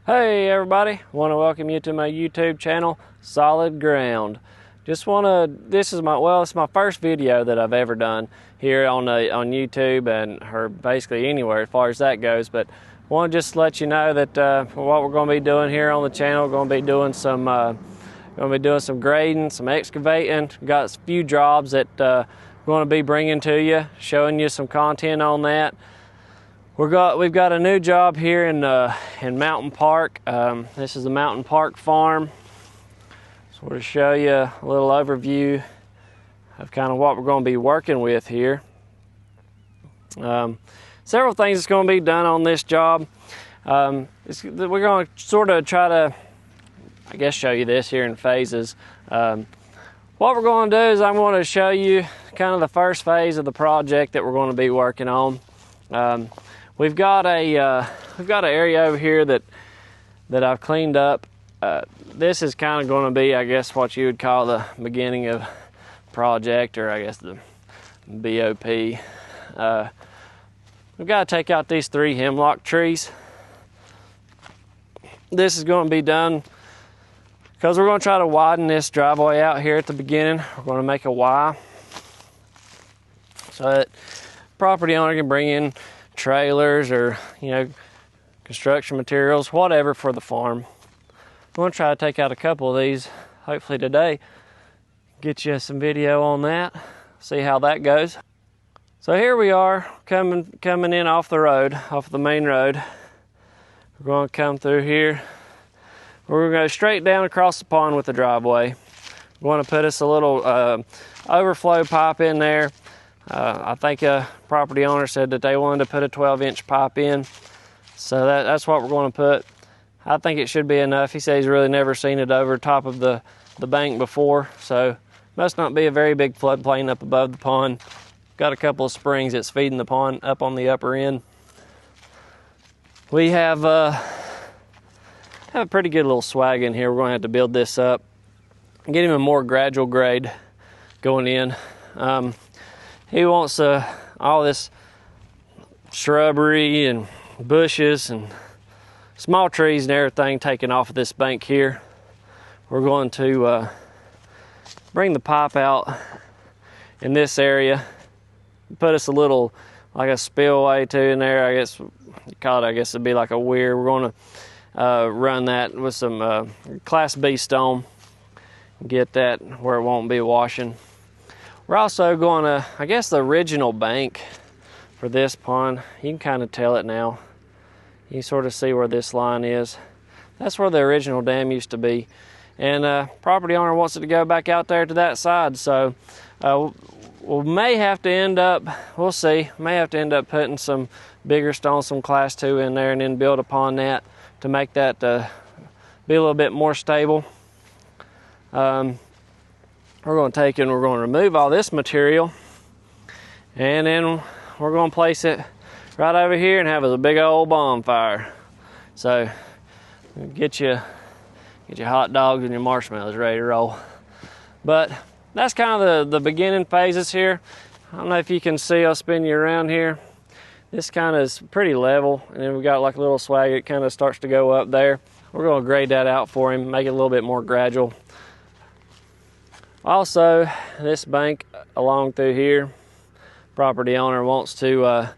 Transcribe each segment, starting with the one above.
Hey everybody, want to welcome you to my YouTube channel, Solid Ground. This is my first video that I've ever done here on YouTube or basically anywhere as far as that goes. But I want to just let you know that what we're going to be doing here on the channel, we're going to be doing some grading, some excavating. We've got a few jobs that we're going to be bringing to you, showing you some content on that. We've got a new job here in Mountain Park. This is the Mountain Park Farm. So we'll show you a little overview of kind of what we're going to be working with here. Several things that's going to be done on this job. We're going to sort of try to, I guess, show you this here in phases. What we're going to do is I'm going to show you kind of the first phase of the project that we're going to be working on. We've got an area over here that I've cleaned up. This is kind of going to be, I guess, what you would call the beginning of project, or I guess the BOP. We've got to take out these 3 hemlock trees. This is going to be done because we're going to try to widen this driveway out here at the beginning. We're going to make a Y so that property owner can bring in trailers or, construction materials, whatever for the farm. We're going to try to take out a couple of these hopefully today, get you some video on that, see how that goes. So here we are coming in off the road, off the main road. We're going to come through here. We're going to go straight down across the pond with the driveway. We're going to put us a little overflow pipe in there. I think a property owner said that they wanted to put a 12-inch pipe in, so that's what we're going to put. I think it should be enough. He said he's really never seen it over top of the bank before, so must not be a very big floodplain up above the pond. Got a couple of springs that's feeding the pond up on the upper end. We have a pretty good little swag in here. We're going to have to build this up, get him a more gradual grade going in. He wants all this shrubbery and bushes and small trees and everything taken off of this bank here. We're going to bring the pipe out in this area, put us a little, like a spillway too in there. I guess you call it, I guess it'd be like a weir. We're going to run that with some Class B stone, get that where it won't be washing. We're also going to, I guess the original bank for this pond, you can kind of tell it now. You can sort of see where this line is. That's where the original dam used to be. And property owner wants it to go back out there to that side. So we may have to end up, we'll see, may have to end up putting some bigger stones, some Class 2 in there, and then build upon that to make that be a little bit more stable. We're going to take and we're going to remove all this material, and then we're going to place it right over here and have a big old bonfire. So get your hot dogs and your marshmallows ready to roll. But that's kind of the beginning phases here. I don't know if you can see, I'll spin you around here. This kind of is pretty level, and then we got like a little swag. It kind of starts to go up there. We're going to grade that out for him, make it a little bit more gradual. Also, this bank along through here, property owner wants to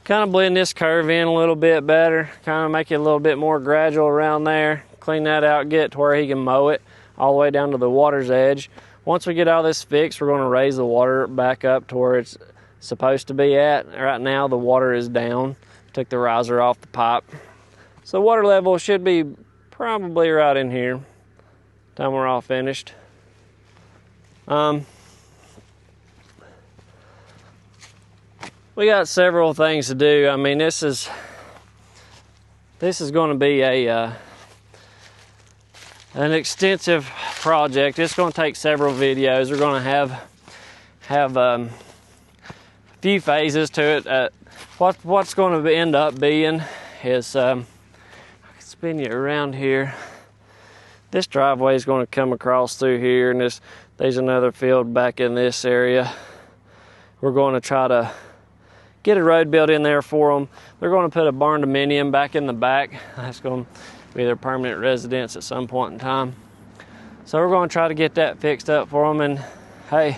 kind of blend this curve in a little bit better, kind of make it a little bit more gradual around there, clean that out, get it to where he can mow it all the way down to the water's edge. Once we get all this fixed, we're going to raise the water back up to where it's supposed to be at. Right now the water is down. Took the riser off the pipe. So water level should be probably right in here. Time we're all finished. We got several things to do. I mean, this is going to be an extensive project. It's going to take several videos. We're going to have a few phases to it. What's going to end up being is I can spin you around here. This driveway is going to come across through here, and there's another field back in this area. We're going to try to get a road built in there for them. They're going to put a barn dominium back in the back. That's going to be their permanent residence at some point in time. So we're going to try to get that fixed up for them, and hey,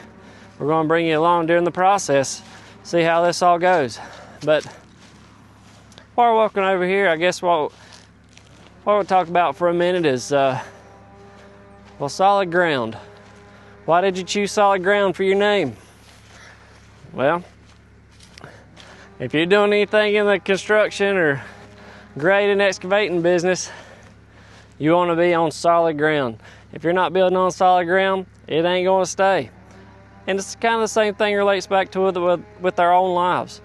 we're going to bring you along during the process, see how this all goes. But while we're walking over here, I guess what we'll talk about for a minute is, well, Solid Ground. Why did you choose Solid Ground for your name? Well, if you're doing anything in the construction or grading, excavating business, you want to be on solid ground. If you're not building on solid ground, it ain't going to stay. And it's kind of the same thing relates back to with our own lives.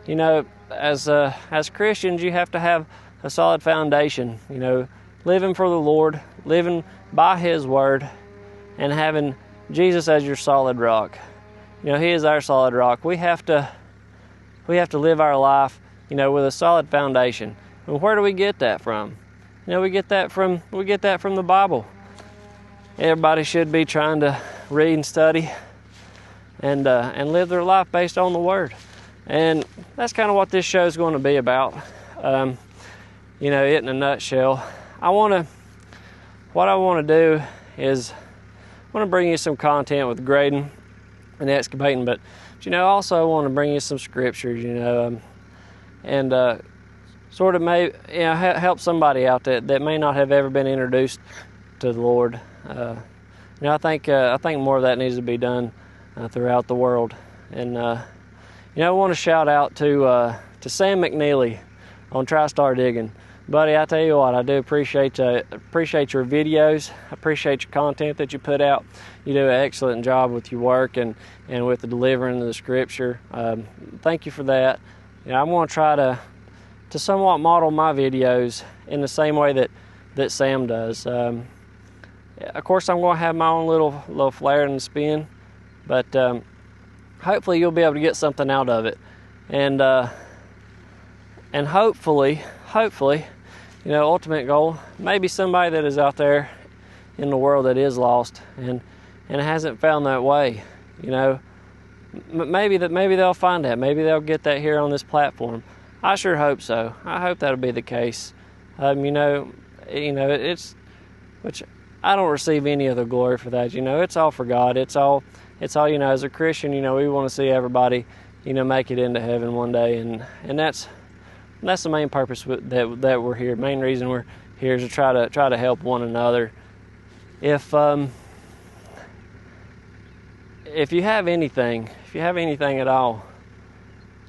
You know, as Christians, you have to have a solid foundation. You know, living for the Lord, living by His Word, and having Jesus as your solid rock. You know, He is our solid rock. We have to live our life, you know, with a solid foundation. And where do we get that from? You know, we get that from the Bible. Everybody should be trying to read and study and live their life based on the Word. And that's kind of what this show is going to be about. You know, it in a nutshell. What I want to do is I want to bring you some content with grading and excavating, but you know, also I want to bring you some scriptures, you know, and sort of help somebody out that may not have ever been introduced to the Lord. You know, I think more of that needs to be done throughout the world. And you know, I want to shout out to Sam McNeely on TriStar Digging. Buddy, I tell you what, I do appreciate your videos. I appreciate your content that you put out. You do an excellent job with your work and with the delivering of the scripture. Thank you for that. You know, I want to try to somewhat model my videos in the same way that Sam does. Of course, I'm going to have my own little flair and spin, but hopefully you'll be able to get something out of it, and hopefully, you know, ultimate goal, maybe somebody that is out there in the world that is lost and hasn't found that way. You know, maybe they'll find that. Maybe they'll get that here on this platform. I sure hope so. I hope that'll be the case. You know, it's, which I don't receive any of the glory for that. You know, it's all for God. It's all. You know, as a Christian, you know, we want to see everybody, you know, make it into heaven one day, and that's the main purpose that we're here. Main reason we're here is to try to help one another. If you have anything at all,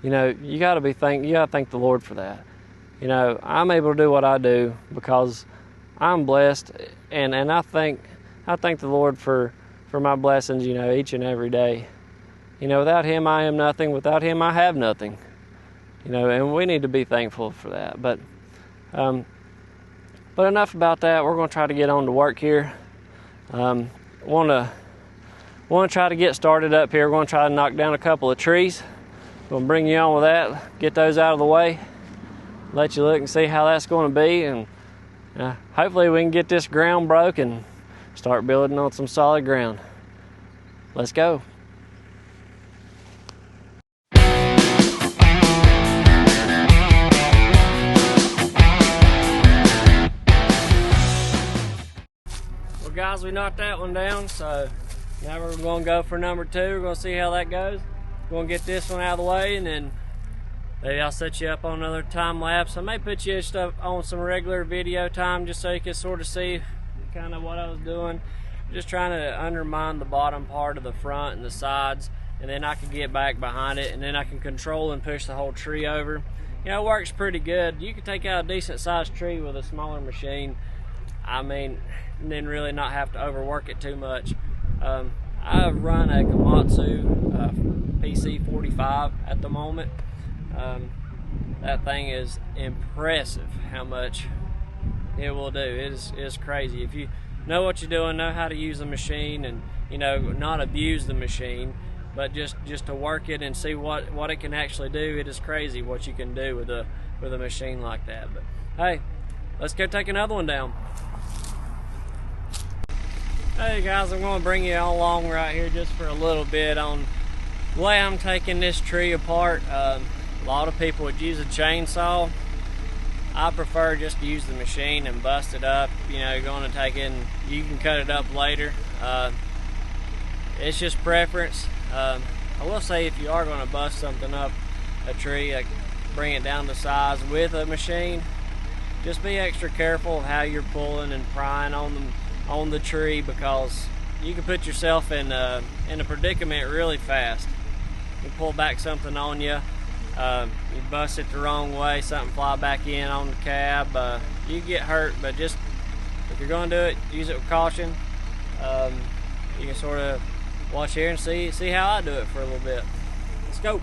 you know, you got to thank the Lord for that. You know, I'm able to do what I do because I'm blessed, and I thank the Lord for my blessings, you know, each and every day. You know, without Him I am nothing. Without Him I have nothing. You know, and we need to be thankful for that. But enough about that. We're going to try to get on to work here. Want to try to get started up here. We're going to try to knock down a couple of trees. We're going to bring you on with that. Get those out of the way. Let you look and see how that's going to be, and hopefully we can get this ground broke and start building on some solid ground. Let's go. Well, guys, we knocked that one down, so now we're going to go for number 2. We're going to see how that goes. We're going to get this one out of the way, and then maybe I'll set you up on another time lapse. I may put you stuff on some regular video time just so you can sort of see kind of what I was doing. Just trying to undermine the bottom part of the front and the sides, and then I can get back behind it, and then I can control and push the whole tree over. You know, it works pretty good. You can take out a decent sized tree with a smaller machine. I mean, and then really not have to overwork it too much. I run a Komatsu PC45 at the moment. That thing is impressive how much it will do. It is crazy. If you know what you're doing, know how to use the machine, and you know, not abuse the machine, but just to work it and see what it can actually do, it is crazy what you can do with a machine like that. But hey, let's go take another one down. Hey guys, I'm going to bring you all along right here just for a little bit on the way I'm taking this tree apart. lot of people would use a chainsaw. I prefer just to use the machine and bust it up. You know, you're going to take it and you can cut it up later. It's just preference. I will say, if you are going to bust something up, a tree, like bring it down to size with a machine, just be extra careful of how you're pulling and prying on the tree, because you can put yourself in a predicament really fast. You pull back something on you, you bust it the wrong way, something fly back in on the cab, you get hurt. But just, if you're going to do it, use it with caution. You can sort of watch here and see how I do it for a little bit. Let's go.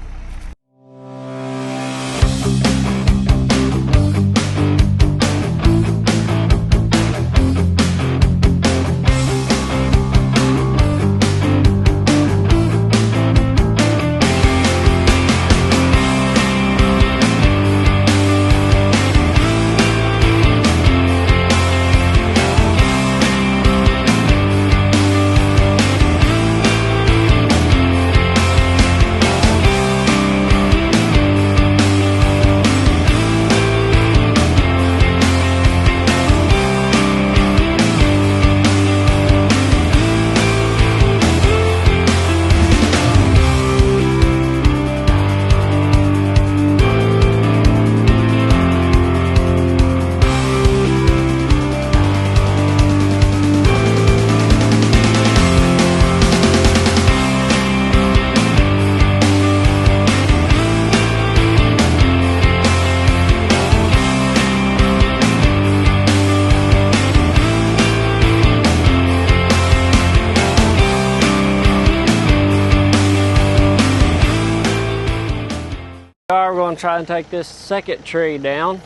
We're going to try and take this second tree down,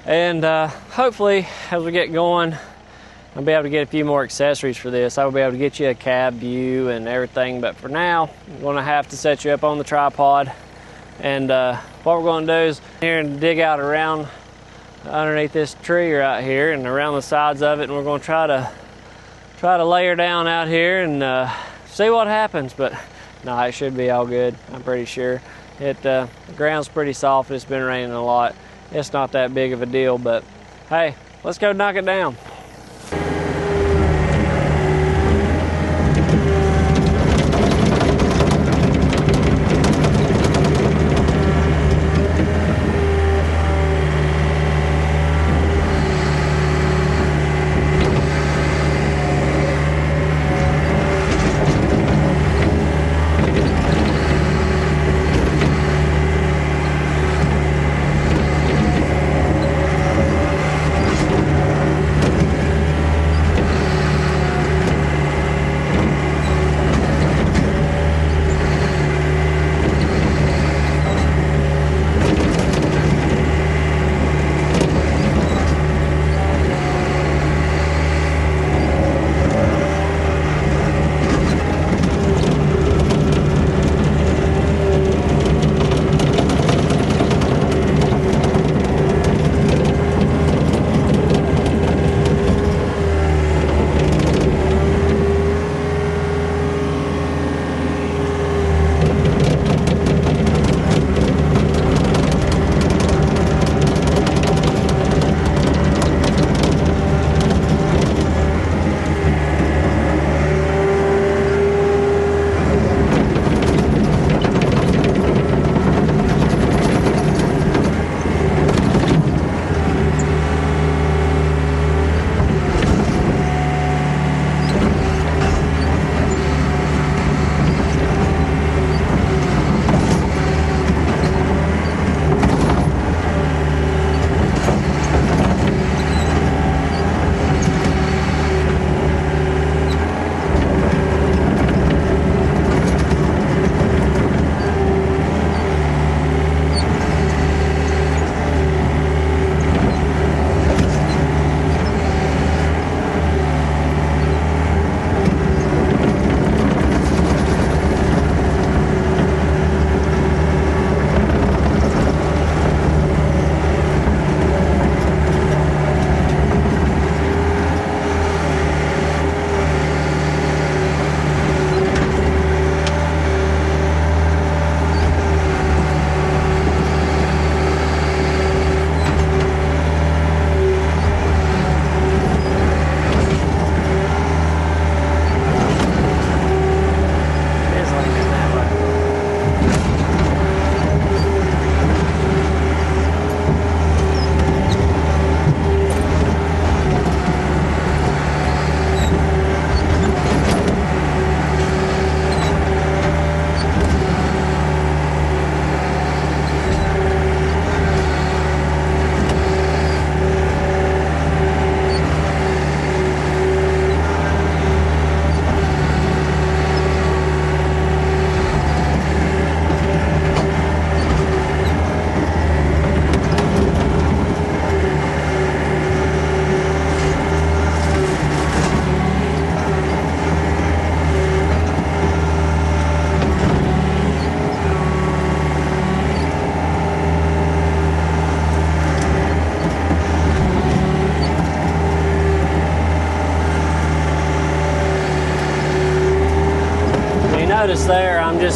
and hopefully as we get going, I'll be able to get a few more accessories for this. I will be able to get you a cab view and everything, but for now I'm going to have to set you up on the tripod. And what we're going to do is here and dig out around underneath this tree right here and around the sides of it, and we're going to try to layer down out here and see what happens. But no, it should be all good, I'm pretty sure. The ground's pretty soft. It's been raining a lot. It's not that big of a deal, but hey, let's go knock it down.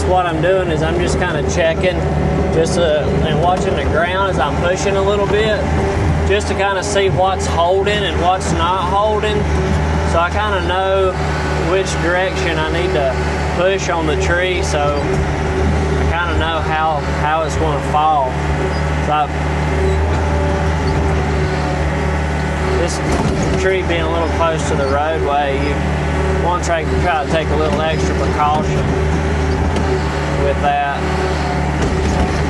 what I'm doing is I'm just kind of checking, and watching the ground as I'm pushing a little bit, just to kind of see what's holding and what's not holding. So I kind of know which direction I need to push on the tree, so I kind of know how it's going to fall. So this tree being a little close to the roadway, you want to try to take a little extra precaution with that.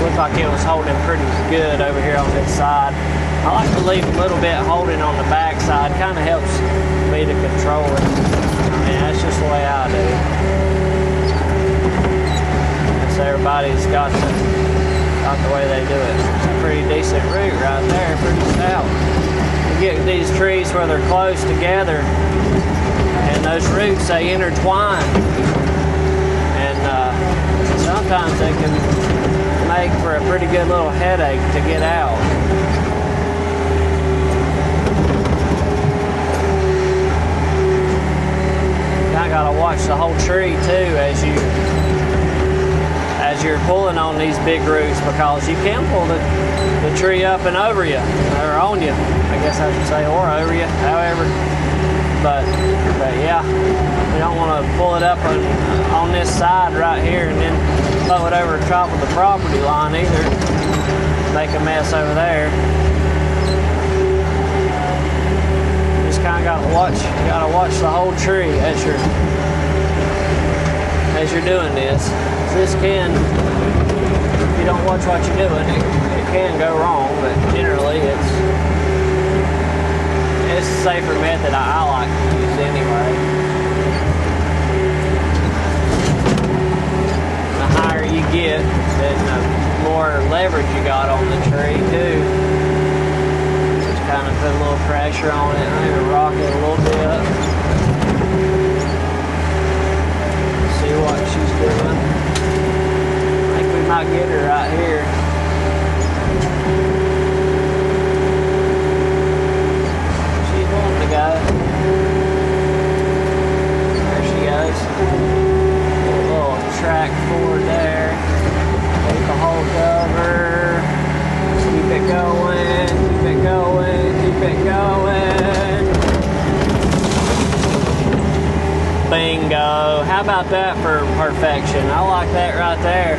Looked like it was holding pretty good over here on this side. I like to leave a little bit holding on the back side. Kind of helps me to control it. I mean, that's just the way I do. Guess everybody's got the way they do it. It's a pretty decent root right there, pretty stout. You get these trees where they're close together, and those roots, they intertwine. And sometimes they can make for a pretty good little headache to get out. I gotta watch the whole tree too as you're pulling on these big roots, because you can pull the tree up and over you, or on you, I guess I should say, or over you, however. But yeah, we don't want to pull it up on this side right here and then throw it over the top of the property line either. Make a mess over there. Just kind of gotta watch the whole tree as you're doing this. This can, if you don't watch what you're doing, it can go wrong, but generally it's a safer method I like to use anyway. The higher you get, then the more leverage you got on the tree too. Just kind of put a little pressure on it, maybe rock it a little bit. See what she's doing. I think we might get her right here. She's wanting to go. There she goes. A little track forward there. Take a hold cover. Keep it going, keep it going, keep it going. Bingo. How about that for perfection? I like that right there.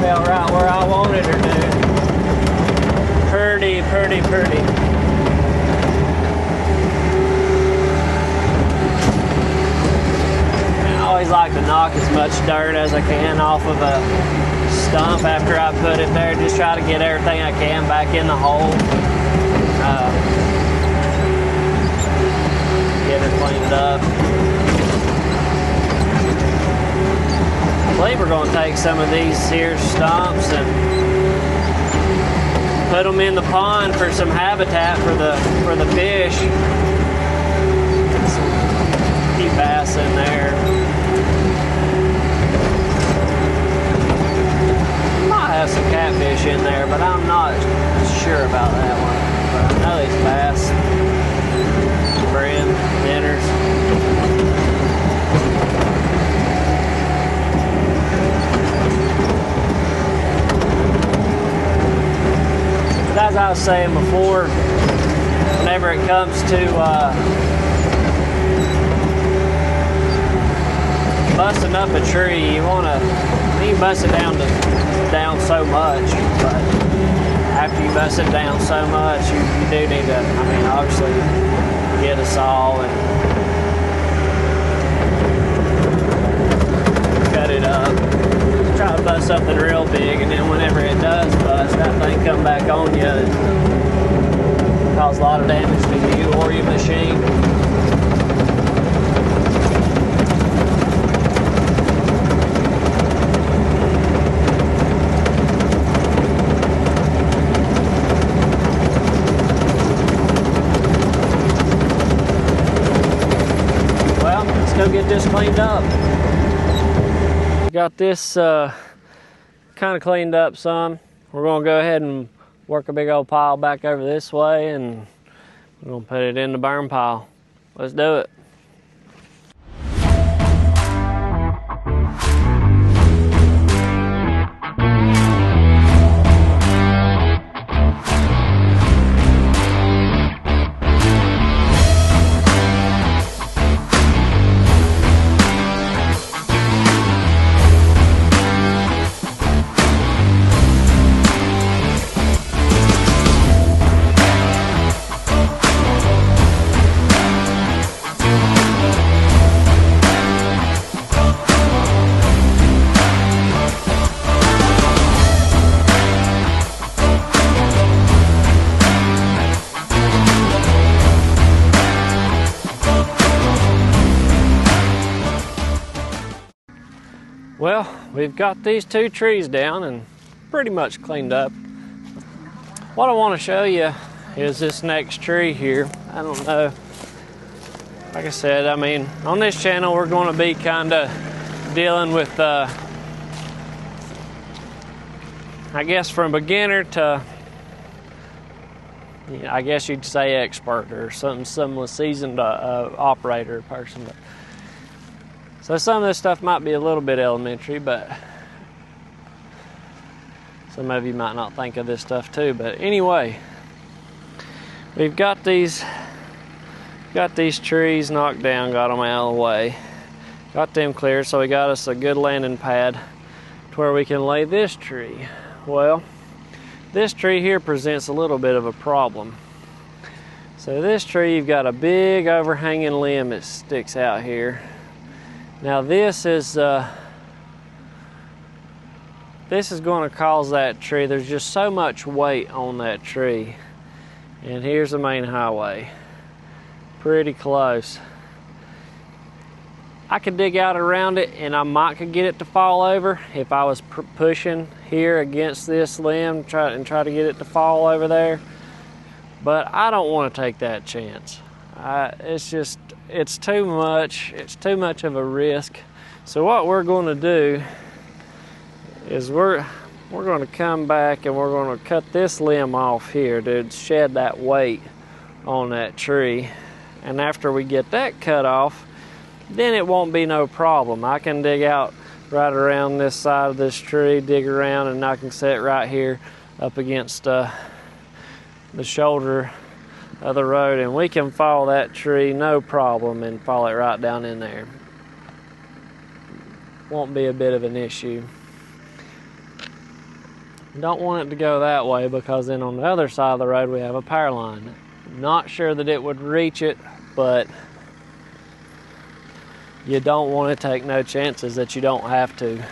Fell right where I wanted her to. Pretty, pretty, pretty. I always like to knock as much dirt as I can off of a stump after I put it there. Just try to get everything I can back in the hole. Get it cleaned up. I believe we're going to take some of these here stumps and put them in the pond for some habitat for the fish. Some key bass in there. Might have some catfish in there, but I'm not sure about that one. But I know these bass. Brand dinners. But as I was saying before, whenever it comes to busting up a tree, you bust it down so much, but after you bust it down so much, you do need to, I mean, obviously, get a saw and cut it up. Try to bust something real big, and then whenever it does bust, that thing come back on you and cause a lot of damage to you or your machine. Go get this cleaned up. Got this kind of cleaned up some. We're going to go ahead and work a big old pile back over this way, and we're going to put it in the burn pile. Let's do it. Well, we've got these 2 trees down and pretty much cleaned up. What I want to show you is this next tree here. I don't know. Like I said, I mean, on this channel we're going to be kind of dealing with, I guess, from beginner to, I guess you'd say expert or something similar, seasoned operator person. But, so some of this stuff might be a little bit elementary, but some of you might not think of this stuff too. But anyway, we've got these trees knocked down, got them out of the way, got them cleared, so we got us a good landing pad to where we can lay this tree. Well, this tree here presents a little bit of a problem. So this tree, you've got a big overhanging limb that sticks out here. Now this is going to cause that tree, there's just so much weight on that tree. And here's the main highway, pretty close. I could dig out around it and I might could get it to fall over if I was pushing here against this limb, try to get it to fall over there. But I don't want to take that chance. It's too much. It's too much of a risk. So what we're going to do is we're going to come back and we're going to cut this limb off here to shed that weight on that tree. And after we get that cut off, then it won't be no problem. I can dig out right around this side of this tree, dig around, and I can set right here up against the shoulder of the road, and we can follow that tree no problem and follow it right down in there. Won't be a bit of an issue. Don't want it to go that way because then on the other side of the road we have a power line. Not sure that it would reach it, but you don't want to take no chances that you don't have to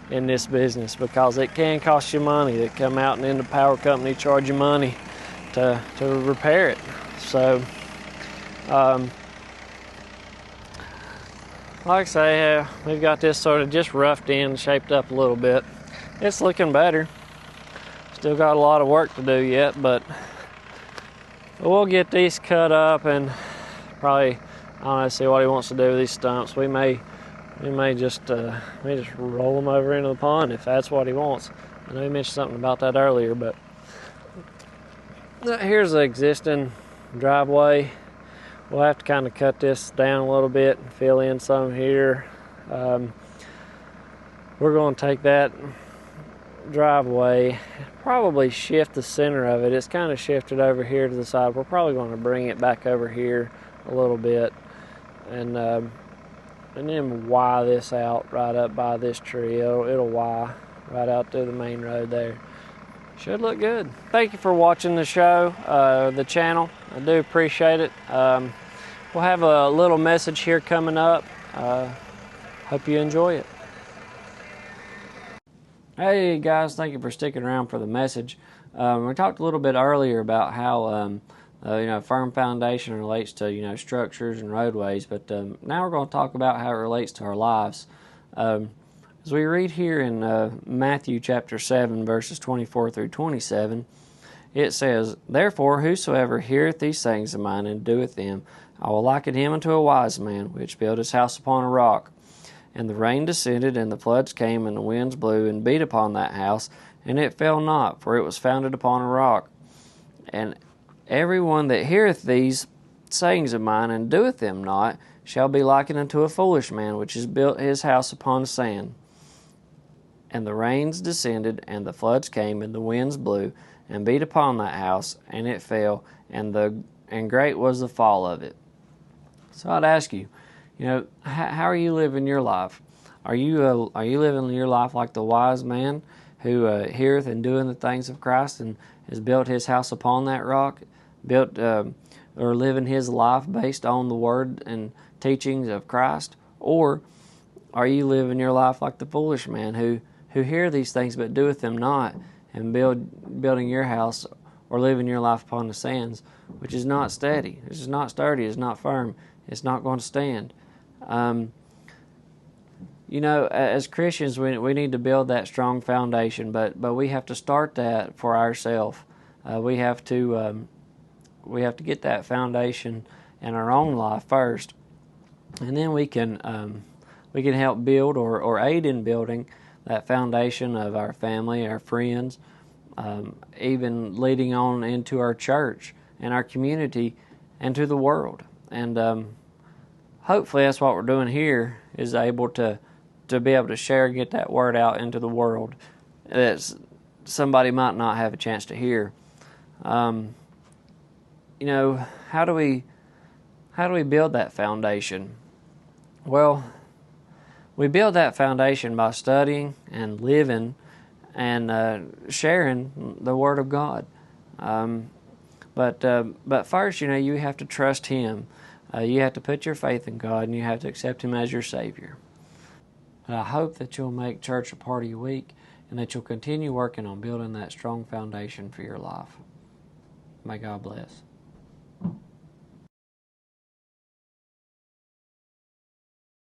in this business, because it can cost you money. They come out and then the power company charge you money to repair it. So like I say, we've got this sort of just roughed in, shaped up a little bit. It's looking better. Still got a lot of work to do yet, but we'll get these cut up and probably, I don't know, see what he wants to do with these stumps. We may just roll them over into the pond if that's what he wants. I know he mentioned something about that earlier, but here's the existing driveway. We'll have to kind of cut this down a little bit and fill in some here. We're going to take that driveway, probably shift the center of it. It's kind of shifted over here to the side. We're probably going to bring it back over here a little bit, and then Y this out right up by this tree. It'll Y right out to the main road there. Should look good. Thank you for watching the show, the channel. I do appreciate it. We'll have a little message here coming up. Hope you enjoy it. Hey guys, thank you for sticking around for the message. We talked a little bit earlier about how firm foundation relates to structures and roadways, but now we're going to talk about how it relates to our lives. As we read here in Matthew chapter 7, verses 24 through 27, it says, "Therefore whosoever heareth these things of mine and doeth them, I will liken him unto a wise man, which built his house upon a rock. And the rain descended, and the floods came, and the winds blew, and beat upon that house, and it fell not, for it was founded upon a rock. And every one that heareth these sayings of mine, and doeth them not, shall be likened unto a foolish man, which has built his house upon sand. And the rains descended, and the floods came, and the winds blew, and beat upon that house, and it fell, and great was the fall of it." So I'd ask you, how are you living your life? Are you living your life like the wise man who heareth and doing the things of Christ and has built his house upon that rock, or living his life based on the word and teachings of Christ? Or are you living your life like the foolish man who hear these things but doeth them not, and building your house or living your life upon the sands, which is not steady, it's not sturdy, it's not firm, it's not going to stand? You know, as Christians, we need to build that strong foundation, but we have to start that for ourselves. We have to get that foundation in our own life first, and then we can help build or aid in building that foundation of our family, our friends, even leading on into our church and our community and to the world. And hopefully that's what we're doing here, is able to be able to share and get that word out into the world that somebody might not have a chance to hear. You know, how do we build that foundation? Well, we build that foundation by studying and living and sharing the Word of God. But first, you know, you have to trust Him. You have to put your faith in God, and you have to accept Him as your Savior. And I hope that you'll make church a part of your week, and that you'll continue working on building that strong foundation for your life. May God bless.